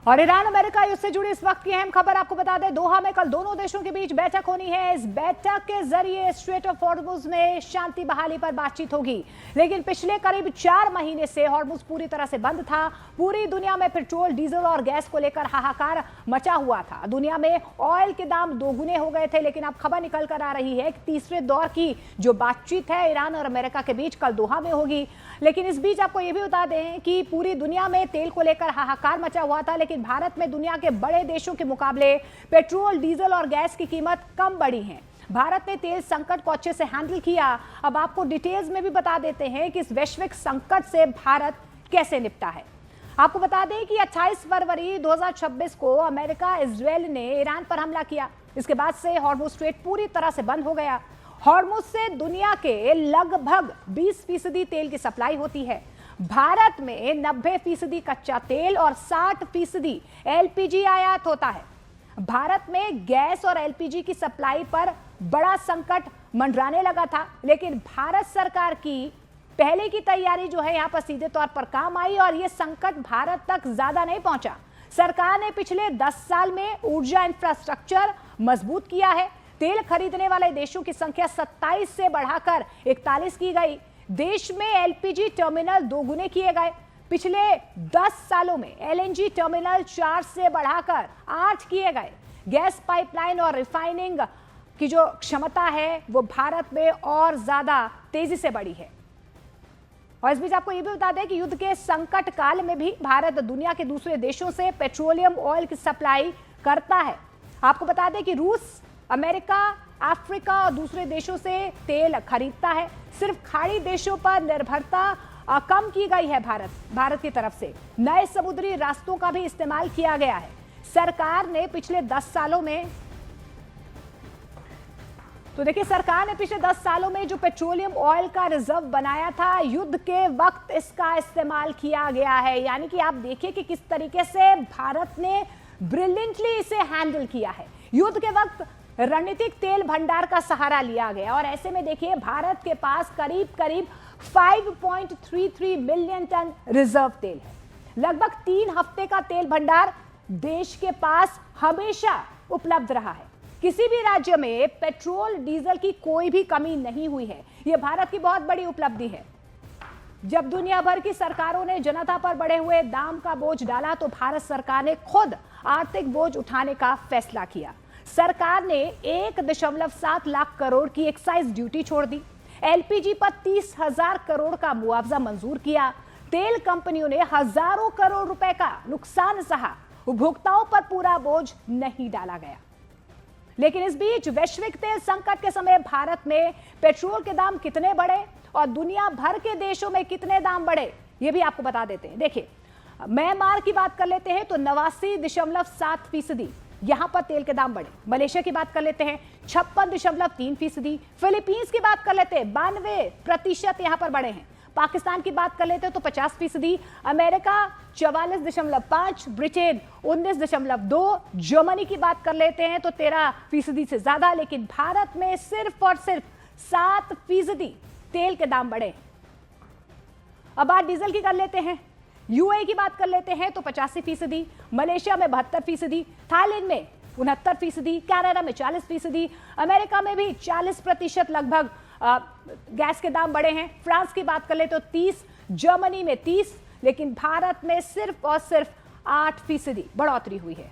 और Iran America युद्ध से जुड़ी इस वक्त की अहम खबर आपको बता दें, दोहा में कल दोनों देशों के बीच बैठक होनी है। इस बैठक के जरिए स्ट्रेट ऑफ हॉर्मुज में शांति बहाली पर बातचीत होगी। लेकिन पिछले करीब 4 महीने से हॉर्मुज पूरी तरह से बंद था। पूरी दुनिया में पेट्रोल, डीजल और गैस को लेकर हाहाकार मचा हुआ था। दुनिया में ऑयल के दाम दोगुने हो गए थे। लेकिन अब खबर निकल कर आ रही है कि तीसरे दौर की जो बातचीत है ईरान और अमेरिका के बीच कल दोहा में होगी। लेकिन इस बीच आपको यह भी बता दें कि पूरी दुनिया में तेल को लेकर हाहाकार मचा हुआ था। लेकिन भारत में दुनिया के बड़े देशों के मुकाबले पेट्रोल, डीजल और गैस की कीमत कम बढ़ी है। भारत ने तेल संकट को अच्छे से हैंडल किया। अब आपको डिटेल्स में भी बता देते हैं कि इस वैश्विक संकट से भारत कैसे निपटा है। आपको बता दें कि 28 फरवरी 2026 को अमेरिका, इजरायल ने ईरान पर हमला किया। इसके बाद से हॉर्मुज स्ट्रेट पूरी तरह से बंद हो गया। हॉर्मुज से दुनिया के लगभग 20% तेल की सप्लाई होती है। भारत में 90% कच्चा तेल और 60% एलपीजी आयात होता है। भारत में गैस और एलपीजी की सप्लाई पर बड़ा संकट मंडराने लगा था। लेकिन भारत सरकार की पहले की तैयारी जो है यहाँ पर सीधे तौर पर काम आई और ये संकट भारत तक ज्यादा नहीं पहुंचा। सरकार ने पिछले 10 साल में ऊर्जा इंफ्रास्ट्रक्चर मजबूत किया है। तेल खरीदने वाले देशों की संख्या 27 से बढ़ाकर 41 की गई। देश में एलपीजी टर्मिनल दोगुने किए गए। पिछले 10 सालों में एलएनजी टर्मिनल 4 से बढ़ाकर 8 किए गए। गैस पाइपलाइन और रिफाइनिंग की जो क्षमता है वो भारत में और ज्यादा तेजी से बढ़ी है। और इस बीच आपको यह भी बता दें कि युद्ध के संकट काल में भी भारत दुनिया के दूसरे देशों से पेट्रोलियम ऑयल की सप्लाई करता है। आपको बता दें कि रूस, अमेरिका, अफ्रीका और दूसरे देशों से तेल खरीदता है। सिर्फ खाड़ी देशों पर निर्भरता कम की गई है। भारत की तरफ से नए समुद्री रास्तों का भी इस्तेमाल किया गया है। सरकार ने पिछले 10 सालों में जो पेट्रोलियम ऑयल का रिजर्व बनाया था, युद्ध के वक्त इसका इस्तेमाल किया गया है। यानी कि आप देखिए कि किस तरीके से भारत ने ब्रिलियंटली इसे हैंडल किया है। युद्ध के वक्त रणनीतिक तेल भंडार का सहारा लिया गया और ऐसे में देखिए भारत के पास करीब 5.33 मिलियन टन रिजर्व तेल है। लगभग 3 हफ्ते का तेल भंडार देश के पास हमेशा उपलब्ध रहा है। किसी भी राज्य में पेट्रोल, डीजल की कोई भी कमी नहीं हुई है। यह भारत की बहुत बड़ी उपलब्धि है। जब दुनिया भर की सरकारों ने जनता पर बढ़े हुए दाम का बोझ डाला तो भारत सरकार ने खुद आर्थिक बोझ उठाने का फैसला किया। सरकार ने 1.7 लाख करोड़ की एक्साइज ड्यूटी छोड़ दी। एलपीजी पर 30,000 करोड़ का मुआवजा मंजूर किया। तेल कंपनियों ने हजारों करोड़ रुपए का नुकसान सहा। उपभोक्ताओं पर पूरा बोझ नहीं डाला गया। लेकिन इस बीच वैश्विक तेल संकट के समय भारत में पेट्रोल के दाम कितने बढ़े और दुनिया भर के देशों में कितने दाम बढ़े, ये भी आपको बता देते हैं। देखिए, म्यांमार की बात कर लेते हैं तो 89.7% यहां पर तेल के दाम बढ़े। मलेशिया की बात कर लेते हैं 56.3%। फिलीपींस की बात कर लेते हैं 92% यहां पर बढ़े हैं। पाकिस्तान की बात कर लेते हैं तो 50%। अमेरिका 44.5%, ब्रिटेन 19.2%, जर्मनी की बात कर लेते हैं तो 13% से ज्यादा। लेकिन भारत में सिर्फ और सिर्फ 7% तेल के दाम बढ़े। अब बात डीजल की कर लेते हैं। यूएई की बात कर लेते हैं तो 85%, मलेशिया में 72%, थाईलैंड में 69%, कनाडा में 40%, अमेरिका में भी 40% लगभग गैस के दाम बढ़े हैं। फ्रांस की बात कर ले तो 30%, जर्मनी में 30%, लेकिन भारत में सिर्फ और सिर्फ 8% बढ़ोतरी हुई है।